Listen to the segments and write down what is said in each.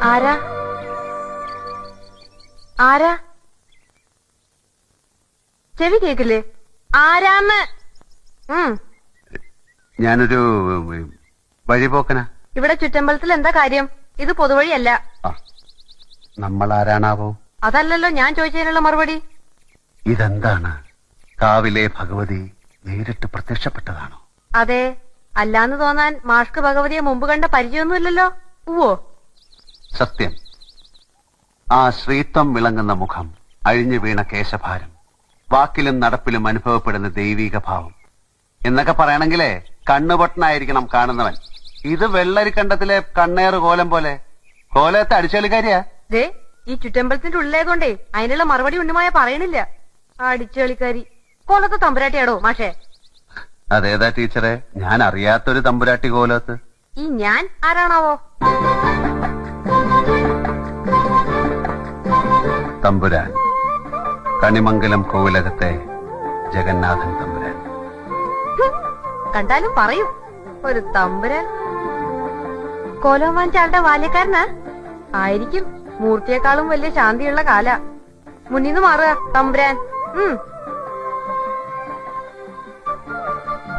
ആരാ ആരാ ചെവി കേക്കില്ലേ? ആരാന്ന്? ഞാനൊരു വഴിപോക്കനാ. ഇവിടെ ചുറ്റമ്പലത്തിൽ എന്താ കാര്യം? ഇത് പൊതുവഴിയല്ല. നമ്മൾ ആരാണാവോ? അതല്ലല്ലോ ഞാൻ ചോദിച്ചതിനുള്ള മറുപടി. ഇതെന്താണ്? കാവിലെ ഭഗവതി നേരിട്ട് പ്രത്യക്ഷപ്പെട്ടതാണോ? അതെ. അല്ലാന്ന് തോന്നാൻ മാഷ്ക്ക് ഭഗവതിയെ മുമ്പ് കണ്ട പരിചയമൊന്നുമില്ലല്ലോ. ഉവ്വോ? സത്യം. ആ ശ്രീത്വം വിളങ്ങുന്ന മുഖം, അഴിഞ്ഞു വീണ കേശഭാരം, വാക്കിലും നടപ്പിലും അനുഭവപ്പെടുന്ന ദൈവീക ഭാവം എന്നൊക്കെ പറയണെങ്കിലേ കണ്ണുപൊട്ടനായിരിക്കണം കാണുന്നവൻ. ഇത് വെള്ളരിക്കണ്ടത്തിലെ കണ്ണേറ് കോലം പോലെ. കോലത്തെ അടിച്ചുകളിക്കാരിയാ. ദേ, ഈ ചുറ്റമ്പലത്തിന്റെ ഉള്ളിലേതുകൊണ്ടേ അതിനുള്ള മറുപടി ഉണ്ണിമായ പറയണില്ല. അടിച്ചുകളിക്കാരി കോലത്തെ തമ്പുരാട്ടിയാടോ മാഷേ? അതേതാ ടീച്ചറെ? ഞാൻ അറിയാത്തൊരു തമ്പുരാട്ടി കോലത്ത്. ഈ ഞാൻ ആരാണാവോ? തമ്പുരാൻ, കണിമംഗലം കോവിലകത്തെ ജഗന്നാഥൻ തമ്പുരാൻ. കണ്ടാലും പറയും ഒരു തമ്പുരാൻ. കോലം വാങ്ങിച്ച ആളുടെ ബാല്യക്കാരനാ ആയിരിക്കും. മൂർത്തിയെക്കാളും വലിയ ശാന്തിയുള്ള കാല. മുന്നിന്ന് മാറുക തമ്പുരാൻ.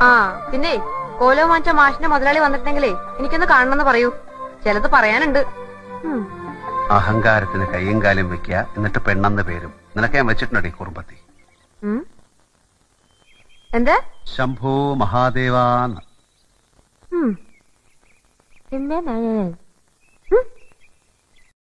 ആ പിന്നെ കോലം വാങ്ങിച്ച മാഷിന്റെ മുതലാളി വന്നിട്ടുണ്ടെങ്കിലേ എനിക്കൊന്ന് കാണണമെന്ന് പറയൂ. ചിലത് പറയാനുണ്ട്. അഹങ്കാരത്തിന് കയ്യും കാലും വെക്കുക, എന്നിട്ട് പെണ്ണെന്ന് പേരും. നിനക്ക് ഞാൻ വെച്ചിട്ടുണ്ടോ കുറുമ്പത്തി? എന്താ? ശംഭോ മഹാദേവാന്ന്. പിന്നെ